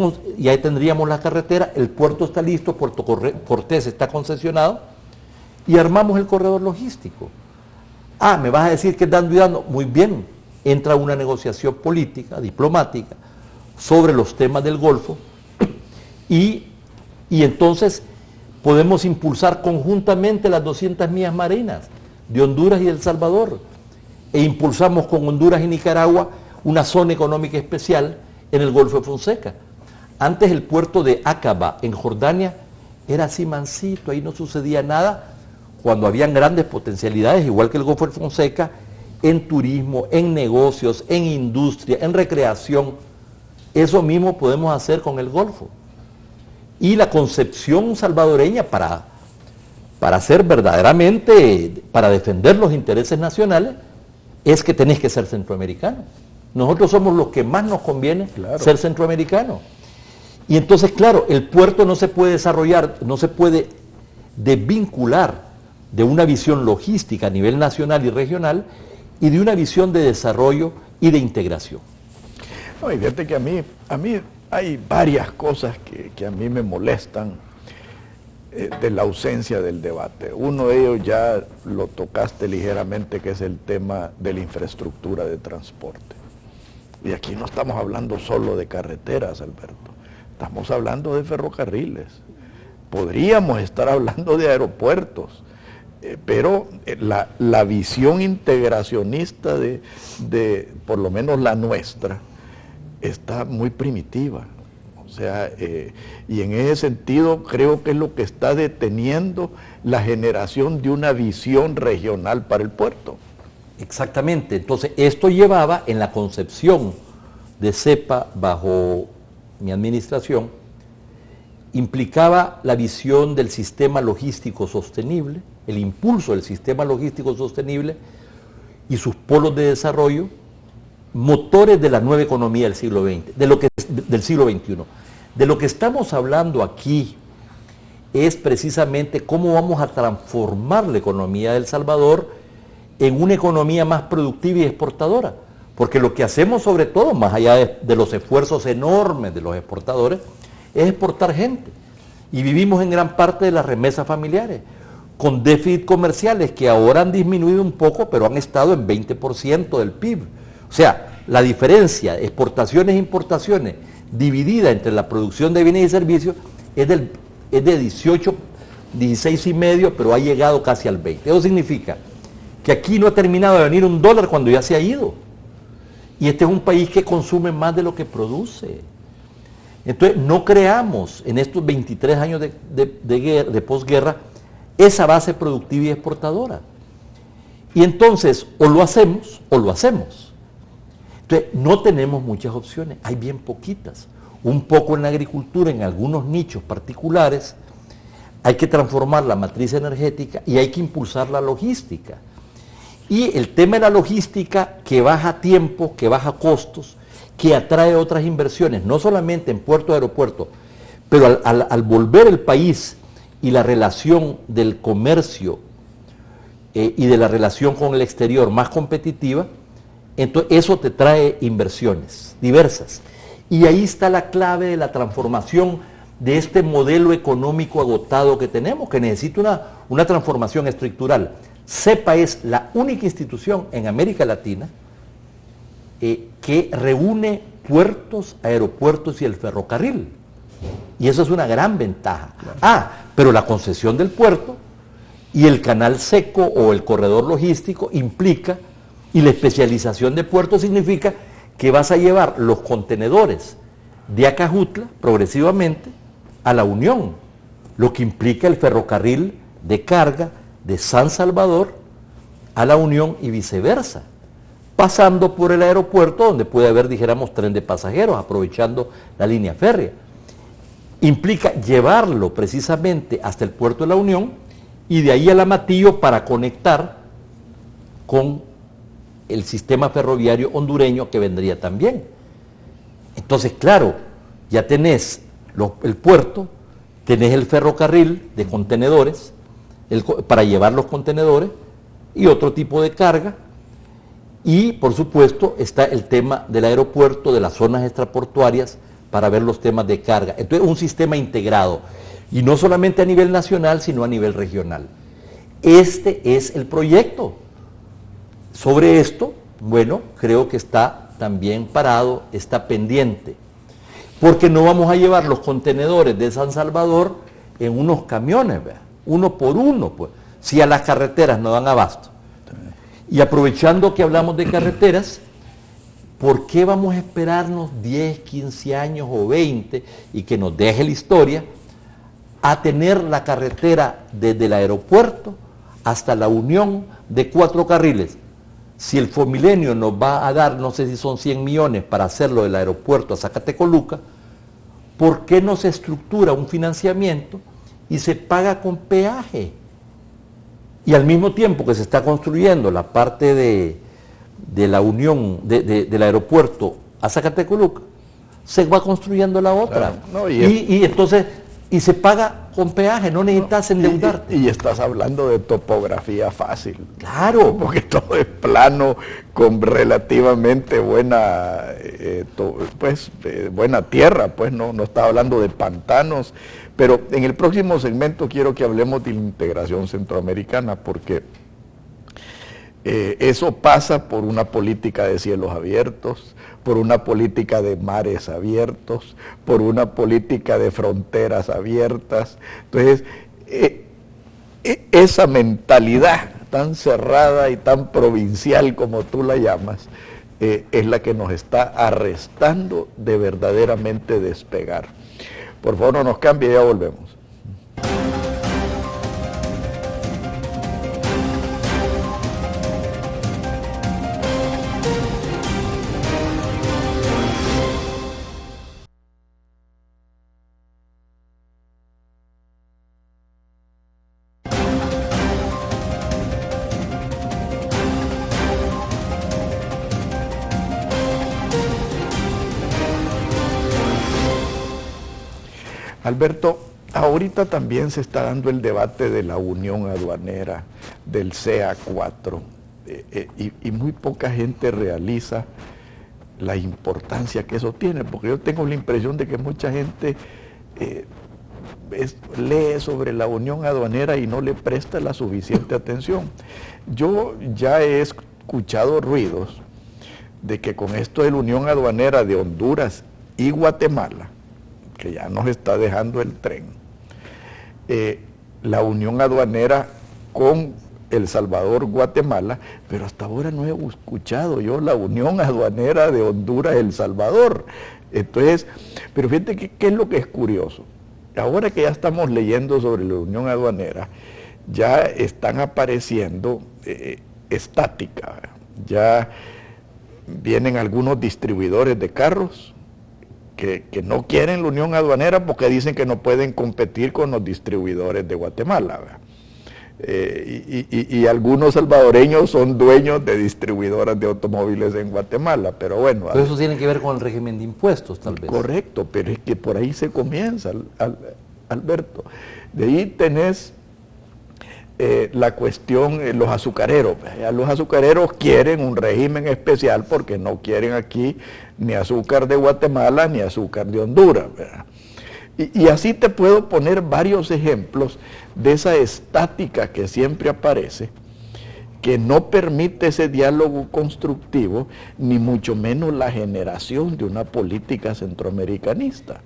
tendríamos la carretera, el puerto está listo, Puerto Cortés está concesionado, y armamos el corredor logístico. Ah, me vas a decir que es dando y dando. Muy bien, entra una negociación política, diplomática, sobre los temas del Golfo, y entonces podemos impulsar conjuntamente las 200 millas marinas de Honduras y de El Salvador, e impulsamos con Honduras y Nicaragua una zona económica especial en el Golfo de Fonseca. Antes el puerto de Aqaba en Jordania era así mansito, ahí no sucedía nada, cuando habían grandes potencialidades, igual que el Golfo de Fonseca, en turismo, en negocios, en industria, en recreación. Eso mismo podemos hacer con el Golfo. Y la concepción salvadoreña para ser verdaderamente, para defender los intereses nacionales, es que tenés que ser centroamericano. Nosotros somos los que más nos conviene ser centroamericanos. Y entonces, claro, el puerto no se puede desarrollar, no se puede desvincular de una visión logística a nivel nacional y regional y de una visión de desarrollo y de integración. No, y fíjate que a mí hay varias cosas que a mí me molestan de la ausencia del debate. Uno de ellos ya lo tocaste ligeramente, que es el tema de la infraestructura de transporte. Y aquí no estamos hablando solo de carreteras, Alberto. Estamos hablando de ferrocarriles. Podríamos estar hablando de aeropuertos. Pero la visión integracionista de por lo menos la nuestra, está muy primitiva. O sea, y en ese sentido creo que es lo que está deteniendo la generación de una visión regional para el puerto. Exactamente. Entonces, esto llevaba en la concepción de CEPA bajo mi administración, implicaba la visión del sistema logístico sostenible, el impulso del sistema logístico sostenible y sus polos de desarrollo, motores de la nueva economía del siglo XX, del siglo XXI. De lo que estamos hablando aquí es precisamente cómo vamos a transformar la economía de El Salvador en una economía más productiva y exportadora. Porque lo que hacemos sobre todo, más allá de los esfuerzos enormes de los exportadores, es exportar gente. Y vivimos en gran parte de las remesas familiares, con déficit comerciales que ahora han disminuido un poco, pero han estado en 20% del PIB. O sea, la diferencia, exportaciones e importaciones, dividida entre la producción de bienes y servicios, es de 18, 16 y medio, pero ha llegado casi al 20. Eso significa que aquí no ha terminado de venir un dólar cuando ya se ha ido. Y este es un país que consume más de lo que produce. Entonces, no creamos en estos 23 años de posguerra esa base productiva y exportadora. Y entonces, o lo hacemos o lo hacemos. Entonces, no tenemos muchas opciones, hay bien poquitas. Un poco en la agricultura, en algunos nichos particulares, hay que transformar la matriz energética y hay que impulsar la logística. Y el tema de la logística que baja tiempo, que baja costos, que atrae otras inversiones, no solamente en puerto, aeropuerto, pero al volver el país y la relación del comercio y de la relación con el exterior más competitiva, entonces eso te trae inversiones diversas. Y ahí está la clave de la transformación de este modelo económico agotado que tenemos, que necesita una transformación estructural. CEPA es la única institución en América Latina que reúne puertos, aeropuertos y el ferrocarril. Y eso es una gran ventaja. Pero la concesión del puerto y el canal seco o el corredor logístico implica, y la especialización de puertos significa que vas a llevar los contenedores de Acajutla progresivamente a la Unión, lo que implica el ferrocarril de carga de San Salvador a la Unión y viceversa, pasando por el aeropuerto donde puede haber, dijéramos, tren de pasajeros, aprovechando la línea férrea. Implica llevarlo precisamente hasta el puerto de la Unión y de ahí al Amatillo para conectar con el sistema ferroviario hondureño que vendría también. Entonces, claro, ya tenés el puerto, tenés el ferrocarril de contenedores, para llevar los contenedores y otro tipo de carga, y por supuesto está el tema del aeropuerto, de las zonas extraportuarias, para ver los temas de carga. Entonces, un sistema integrado, y no solamente a nivel nacional, sino a nivel regional. Este es el proyecto. Sobre esto, bueno, creo que está también parado, está pendiente, porque no vamos a llevar los contenedores de San Salvador en unos camiones, ¿verdad? Uno por uno, pues, si a las carreteras no dan abasto. Y aprovechando que hablamos de carreteras, ¿por qué vamos a esperarnos 10, 15 años o 20 y que nos deje la historia a tener la carretera desde el aeropuerto hasta la Unión de 4 carriles? Si el Fomilenio nos va a dar, no sé si son 100 millones para hacerlo del aeropuerto a Zacatecoluca, ¿por qué no se estructura un financiamiento y se paga con peaje? Y al mismo tiempo que se está construyendo la parte de la unión del aeropuerto a Zacatecoluca, se va construyendo la otra. Claro, no, y entonces se paga con peaje, no necesitas endeudarte. Y estás hablando de topografía fácil. Claro. Porque todo es plano, con relativamente buena, buena tierra, pues no estás hablando de pantanos. Pero en el próximo segmento quiero que hablemos de la integración centroamericana, porque eso pasa por una política de cielos abiertos, por una política de mares abiertos, por una política de fronteras abiertas. Entonces, esa mentalidad tan cerrada y tan provincial como tú la llamas, es la que nos está arrestando de verdaderamente despegar. Por favor, no nos cambie, ya volvemos. Alberto, ahorita también se está dando el debate de la unión aduanera, del CA4, y muy poca gente realiza la importancia que eso tiene, porque yo tengo la impresión de que mucha gente lee sobre la unión aduanera y no le presta la suficiente atención. Yo ya he escuchado ruidos de que con esto de la unión aduanera de Honduras y Guatemala, que ya nos está dejando el tren, la unión aduanera con El Salvador, Guatemala, pero hasta ahora no he escuchado yo la unión aduanera de Honduras, El Salvador. Entonces, pero fíjate qué es lo que es curioso. Ahora que ya estamos leyendo sobre la unión aduanera, ya están apareciendo estática, ya vienen algunos distribuidores de carros que no quieren la unión aduanera porque dicen que no pueden competir con los distribuidores de Guatemala, ¿verdad? Y algunos salvadoreños son dueños de distribuidoras de automóviles en Guatemala, pero bueno. Pero eso tiene que ver con el régimen de impuestos, tal vez. Correcto, pero es que por ahí se comienza, Alberto. De ahí tenés la cuestión, los azucareros. Los azucareros quieren un régimen especial porque no quieren aquí ni azúcar de Guatemala ni azúcar de Honduras, ¿verdad? Y así te puedo poner varios ejemplos de esa estática que siempre aparece, que no permite ese diálogo constructivo, ni mucho menos la generación de una política centroamericanista.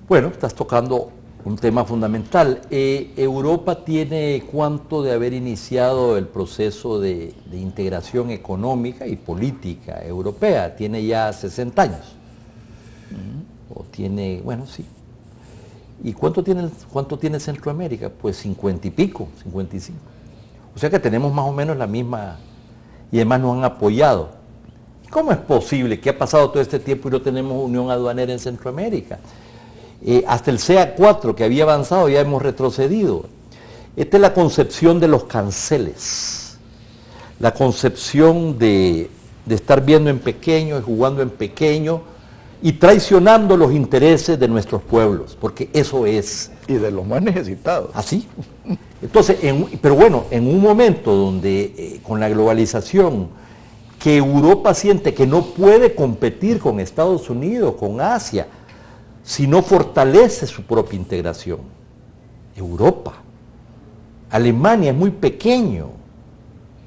Bueno, estás tocando un tema fundamental. Europa tiene cuánto de haber iniciado el proceso de integración económica y política europea. Tiene ya 60 años. O tiene, bueno, sí. ¿Y cuánto tiene Centroamérica? Pues 50 y pico, 55. O sea que tenemos más o menos la misma, y además nos han apoyado. ¿Cómo es posible que ha pasado todo este tiempo y no tenemos unión aduanera en Centroamérica? Hasta el CA4 que había avanzado ya hemos retrocedido. Esta es la concepción de los canceles, la concepción de estar viendo en pequeño y jugando en pequeño y traicionando los intereses de nuestros pueblos, porque eso es. Y de los más necesitados. Así. Entonces, pero bueno, en un momento donde con la globalización, que Europa siente que no puede competir con Estados Unidos, con Asia, si no fortalece su propia integración. Europa. Alemania es muy pequeño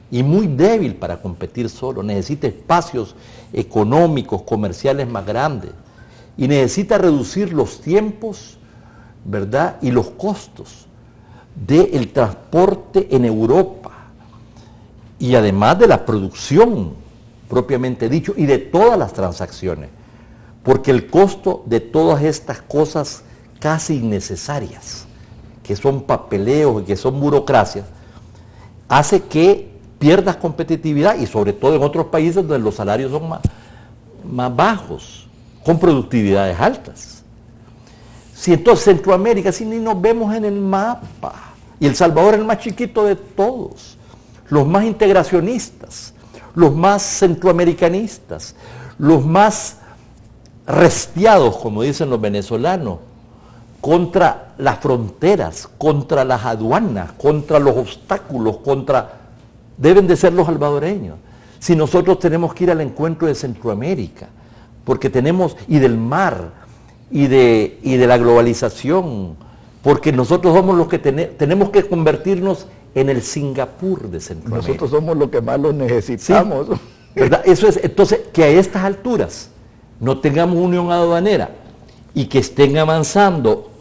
y muy débil para competir solo, necesita espacios económicos, comerciales más grandes y necesita reducir los tiempos, ¿verdad? Y los costos del transporte en Europa y además de la producción propiamente dicho y de todas las transacciones, porque el costo de todas estas cosas casi innecesarias, que son papeleos y que son burocracias, hace que pierdas competitividad y sobre todo en otros países donde los salarios son más bajos, con productividades altas. Si entonces Centroamérica, si ni nos vemos en el mapa, y El Salvador es el más chiquito de todos, los más integracionistas, los más centroamericanistas, los más restiados, como dicen los venezolanos, contra las fronteras, contra las aduanas, contra los obstáculos, deben de ser los salvadoreños. Si nosotros tenemos que ir al encuentro de Centroamérica, porque tenemos, y del mar, y de la globalización, porque nosotros somos los que tenemos que convertirnos en el Singapur de Centroamérica. Nosotros somos los que más lo necesitamos. Sí, ¿verdad? Eso es, entonces, que a estas alturas no tengamos unión aduanera y que estén avanzando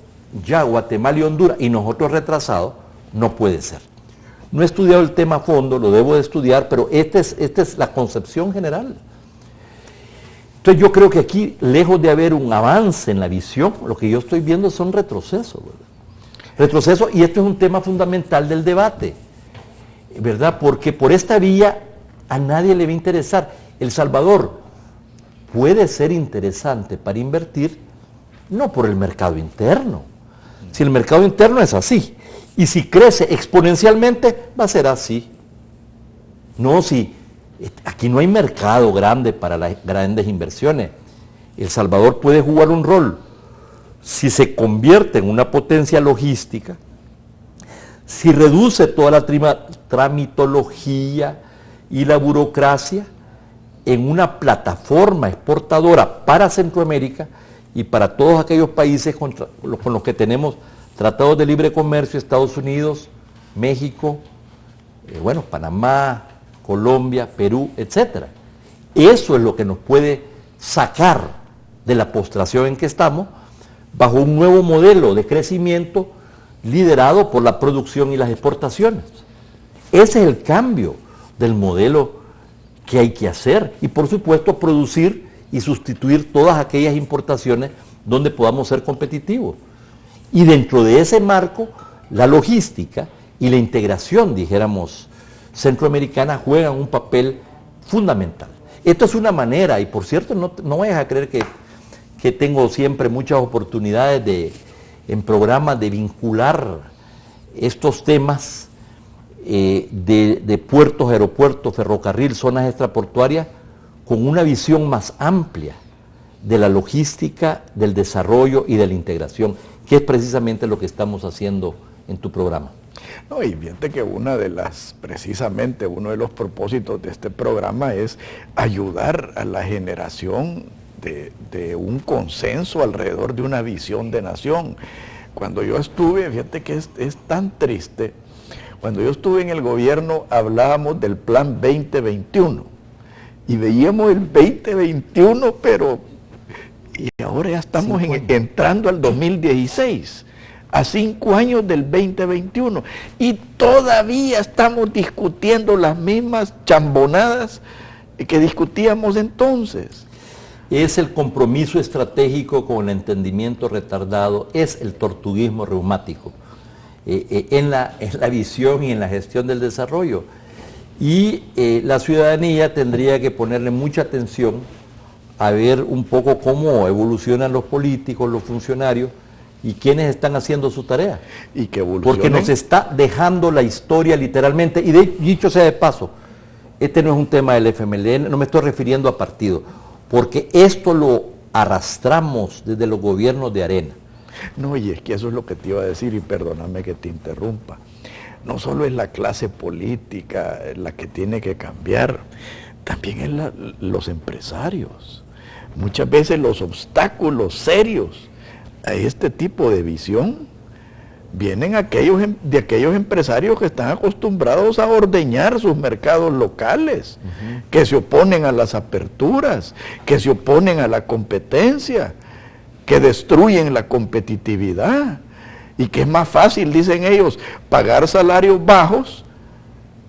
ya Guatemala y Honduras y nosotros retrasados, no puede ser. No he estudiado el tema a fondo, lo debo de estudiar, pero esta es la concepción general. Entonces yo creo que aquí, lejos de haber un avance en la visión, lo que yo estoy viendo son retrocesos, ¿verdad? Retrocesos, y esto es un tema fundamental del debate, ¿verdad? Porque por esta vía a nadie le va a interesar. El Salvador puede ser interesante para invertir, no por el mercado interno. Si el mercado interno es así, y si crece exponencialmente, va a ser así. No, si aquí no hay mercado grande para las grandes inversiones. El Salvador puede jugar un rol si se convierte en una potencia logística, si reduce toda la tramitología y la burocracia en una plataforma exportadora para Centroamérica y para todos aquellos países con los que tenemos tratados de libre comercio, Estados Unidos, México, Panamá, Colombia, Perú, etc. Eso es lo que nos puede sacar de la postración en que estamos, bajo un nuevo modelo de crecimiento liderado por la producción y las exportaciones. Ese es el cambio del modelo que hay que hacer y, por supuesto, producir y sustituir todas aquellas importaciones donde podamos ser competitivos. Y dentro de ese marco, la logística y la integración, dijéramos, centroamericana juegan un papel fundamental. Esto es una manera, y por cierto, no vayas a creer que tengo siempre muchas oportunidades en programas de vincular estos temas de puertos, aeropuertos, ferrocarril, zonas extraportuarias, con una visión más amplia de la logística, del desarrollo y de la integración, que es precisamente lo que estamos haciendo en tu programa. No, y fíjate que precisamente uno de los propósitos de este programa es ayudar a la generación de un consenso alrededor de una visión de nación. Cuando yo estuve, fíjate que es tan triste, cuando yo estuve en el gobierno hablábamos del plan 2021 y veíamos el 2021, y ahora ya estamos entrando al 2016, a 5 años del 2021, y todavía estamos discutiendo las mismas chambonadas que discutíamos entonces. Es el compromiso estratégico con el entendimiento retardado, es el tortuguismo reumático en la visión y en la gestión del desarrollo. Y la ciudadanía tendría que ponerle mucha atención a ver un poco cómo evolucionan los políticos, los funcionarios y quiénes están haciendo su tarea. Y que evolucionen. Porque nos está dejando la historia literalmente, y dicho sea de paso, este no es un tema del FMLN, no me estoy refiriendo a partido, porque esto lo arrastramos desde los gobiernos de Arena. No, y es que eso es lo que te iba a decir, y perdóname que te interrumpa. No solo es la clase política la que tiene que cambiar, también es los empresarios. Muchas veces los obstáculos serios a este tipo de visión vienen de aquellos empresarios que están acostumbrados a ordeñar sus mercados locales, que se oponen a las aperturas, que se oponen a la competencia, que destruyen la competitividad, y que es más fácil, dicen ellos, pagar salarios bajos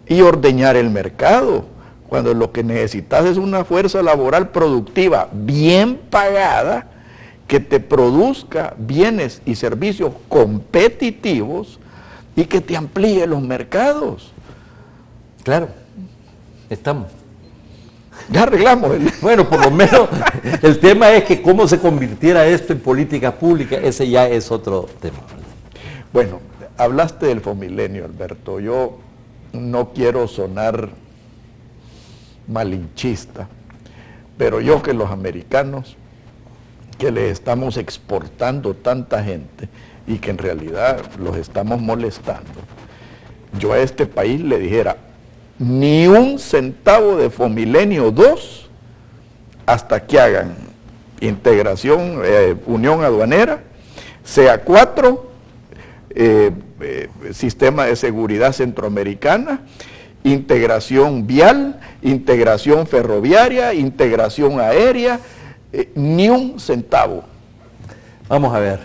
y ordeñar el mercado, cuando lo que necesitas es una fuerza laboral productiva bien pagada, que te produzca bienes y servicios competitivos y que te amplíe los mercados. Claro, estamos. Ya arreglamos. Bueno, por lo menos el tema es que cómo se convirtiera esto en políticas públicas, ese ya es otro tema. Bueno, hablaste del Fomilenio, Alberto. Yo no quiero sonar malinchista, pero yo que los americanos, que les estamos exportando tanta gente y que en realidad los estamos molestando, yo a este país le dijera, ni un centavo de Fomilenio 2 hasta que hagan integración, unión aduanera, sea 4, sistema de seguridad centroamericana, integración vial, integración ferroviaria, integración aérea, ni un centavo. Vamos a ver.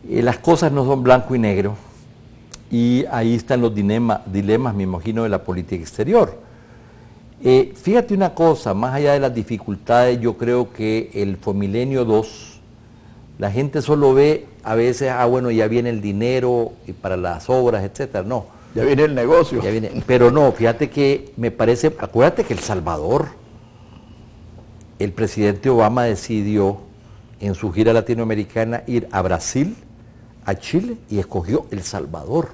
Las cosas no son blanco y negro, y ahí están los dilemas, me imagino, de la política exterior. Fíjate una cosa, más allá de las dificultades, yo creo que el Fomilenio 2, la gente solo ve a veces, bueno, ya viene el dinero y para las obras, etcétera. No. Ya viene el negocio. Ya viene, pero no, fíjate que me parece, acuérdate que El Salvador, el presidente Obama decidió en su gira latinoamericana ir a Brasil, a Chile, y escogió El Salvador,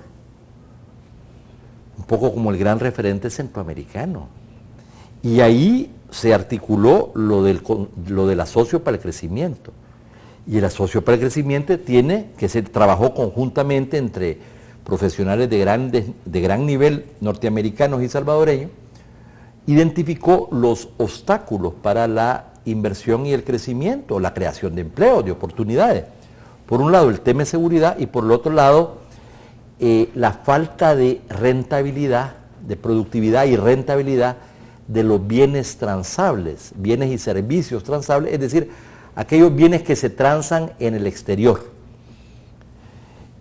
un poco como el gran referente centroamericano. Y ahí se articuló lo del asocio para el crecimiento. Y el Asocio para el Crecimiento que se trabajó conjuntamente entre profesionales de gran nivel norteamericanos y salvadoreños, identificó los obstáculos para la inversión y el crecimiento, la creación de empleo, de oportunidades. Por un lado el tema de seguridad y por el otro lado la falta de rentabilidad, de productividad y rentabilidad de los bienes transables, bienes y servicios transables, es decir, aquellos bienes que se transan en el exterior.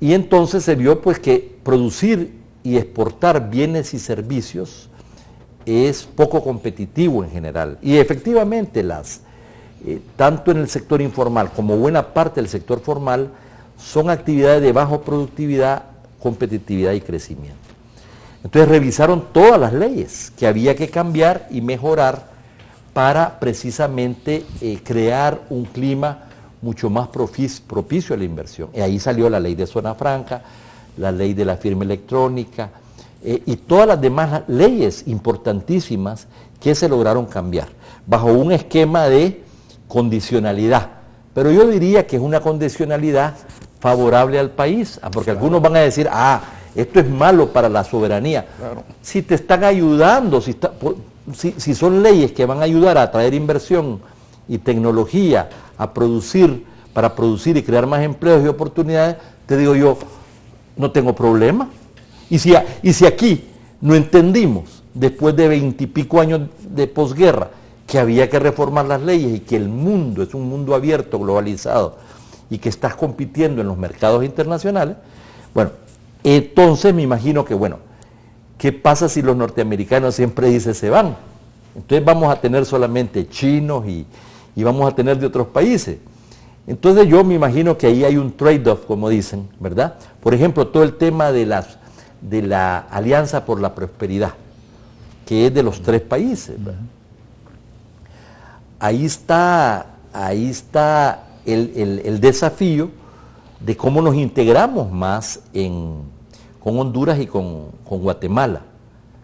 Y entonces se vio pues que producir y exportar bienes y servicios es poco competitivo en general. Y efectivamente tanto en el sector informal como buena parte del sector formal son actividades de baja productividad, competitividad y crecimiento. Entonces revisaron todas las leyes que había que cambiar y mejorar para precisamente crear un clima mucho más propicio a la inversión. Y ahí salió la ley de zona franca, la ley de la firma electrónica y todas las demás leyes importantísimas que se lograron cambiar bajo un esquema de condicionalidad. Pero yo diría que es una condicionalidad favorable al país, porque algunos van a decir, esto es malo para la soberanía. Claro. Si te están ayudando, si son leyes que van a ayudar a atraer inversión y tecnología para producir y crear más empleos y oportunidades, te digo yo, no tengo problema. Y si aquí no entendimos, después de 20 y pico años de posguerra, que había que reformar las leyes y que el mundo es un mundo abierto, globalizado, y que estás compitiendo en los mercados internacionales, bueno, entonces me imagino que, ¿qué pasa si los norteamericanos siempre dicen se van? Entonces vamos a tener solamente chinos y vamos a tener de otros países. Entonces yo me imagino que ahí hay un trade-off, como dicen, ¿verdad? Por ejemplo, todo el tema de la Alianza por la Prosperidad, que es de los 3 países, ¿verdad? Ahí está el desafío de cómo nos integramos más con Honduras y con Guatemala.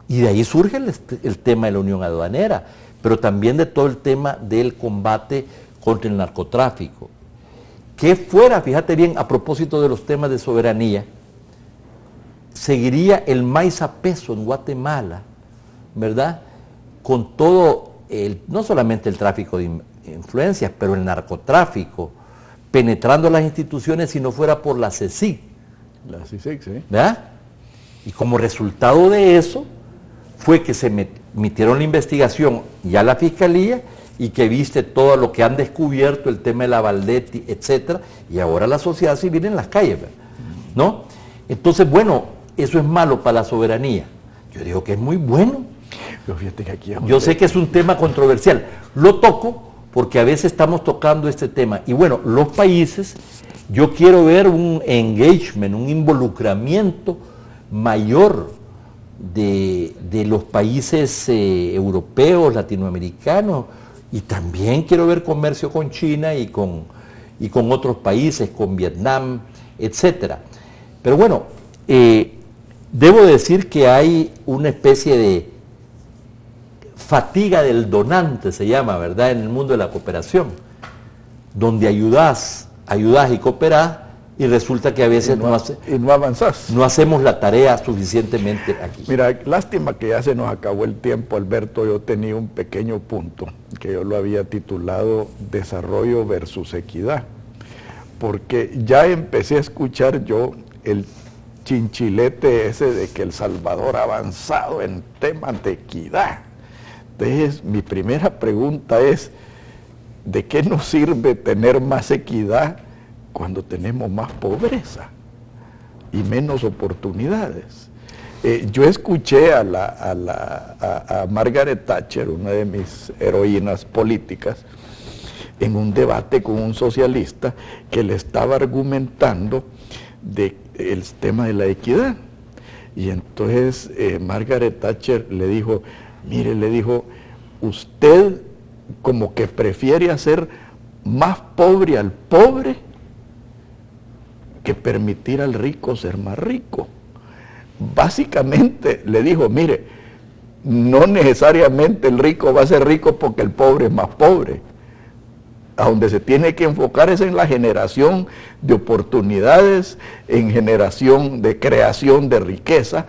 Y de ahí surge el tema de la unión aduanera, pero también de todo el tema del combate contra el narcotráfico. Que fuera, fíjate bien, a propósito de los temas de soberanía, seguiría el maíz a peso en Guatemala, ¿verdad? Con todo, no solamente el tráfico de influencias, pero el narcotráfico, penetrando las instituciones si no fuera por la CICIG. La CICIG, sí. ¿Verdad? Y como resultado de eso, fue que se metieron la investigación ya la Fiscalía y que viste todo lo que han descubierto, el tema de la Valdetti, etcétera, y ahora la sociedad civil en las calles, ¿no? Entonces, eso es malo para la soberanía. Yo digo que es muy bueno. Pero fíjate que aquí yo sé que es un tema controversial. Lo toco porque a veces estamos tocando este tema. Y los países, yo quiero ver un engagement, un involucramiento mayor de los países europeos, latinoamericanos, y también quiero ver comercio con China y con otros países, con Vietnam, etcétera. Pero debo decir que hay una especie de fatiga del donante, se llama, ¿verdad?, en el mundo de la cooperación, donde ayudás y cooperás, y resulta que a veces no avanzás. No hacemos la tarea suficientemente aquí. Mira, lástima que ya se nos acabó el tiempo, Alberto. Yo tenía un pequeño punto que yo lo había titulado Desarrollo versus Equidad, porque ya empecé a escuchar yo el chinchilete ese de que El Salvador ha avanzado en temas de equidad. Entonces, mi primera pregunta es, ¿de qué nos sirve tener más equidad cuando tenemos más pobreza y menos oportunidades? Yo escuché a Margaret Thatcher, una de mis heroínas políticas, en un debate con un socialista que le estaba argumentando el tema de la equidad. Y entonces Margaret Thatcher le dijo, mire, usted como que prefiere hacer más pobre al pobre que permitir al rico ser más rico. Básicamente le dijo, mire, no necesariamente el rico va a ser rico porque el pobre es más pobre. a donde se tiene que enfocar es en la generación de oportunidades, en generación de creación de riqueza,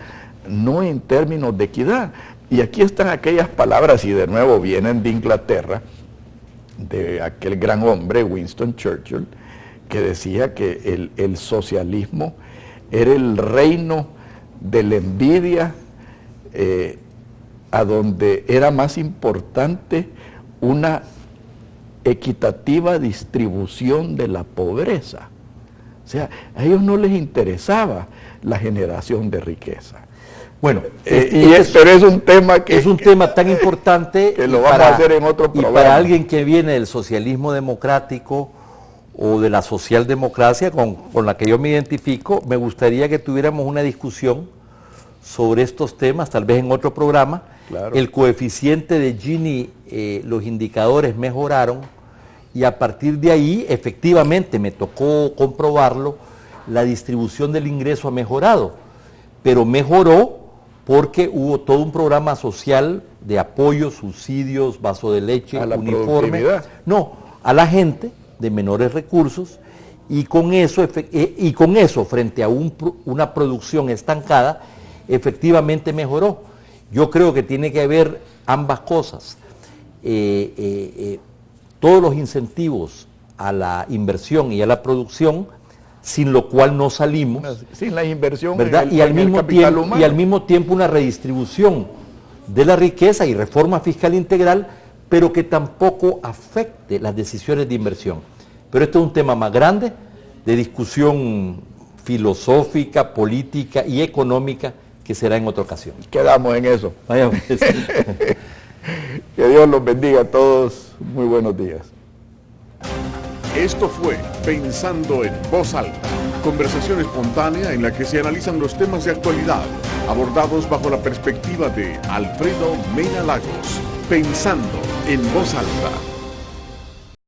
no en términos de equidad. Y aquí están aquellas palabras, y de nuevo vienen de Inglaterra, de aquel gran hombre, Winston Churchill, que decía que el socialismo era el reino de la envidia, a donde era más importante una equitativa distribución de la pobreza. O sea, a ellos no les interesaba la generación de riqueza. Bueno, pero es un tema que... Es un tema tan importante que lo vamos a hacer en otro programa. Y para alguien que viene del socialismo democrático o de la socialdemocracia con la que yo me identifico, me gustaría que tuviéramos una discusión sobre estos temas, tal vez en otro programa. Claro. El coeficiente de Gini, los indicadores mejoraron y a partir de ahí, efectivamente, me tocó comprobarlo, la distribución del ingreso ha mejorado, pero mejoró porque hubo todo un programa social de apoyo, subsidios, vaso de leche, a la uniforme. productividad. A la gente de menores recursos, y con eso frente a una producción estancada, efectivamente mejoró. Yo creo que tiene que haber ambas cosas. Todos los incentivos a la inversión y a la producción, sin lo cual no salimos. Sin la inversión, ¿verdad? Y al mismo tiempo una redistribución de la riqueza y reforma fiscal integral, pero que tampoco afecte las decisiones de inversión. Pero esto es un tema más grande, de discusión filosófica, política y económica, que será en otra ocasión. Quedamos en eso. Vaya, pues. Que Dios los bendiga a todos. Muy buenos días. Esto fue Pensando en Voz Alta, conversación espontánea en la que se analizan los temas de actualidad, abordados bajo la perspectiva de Alfredo Mena Lagos. Pensando en Voz Alta.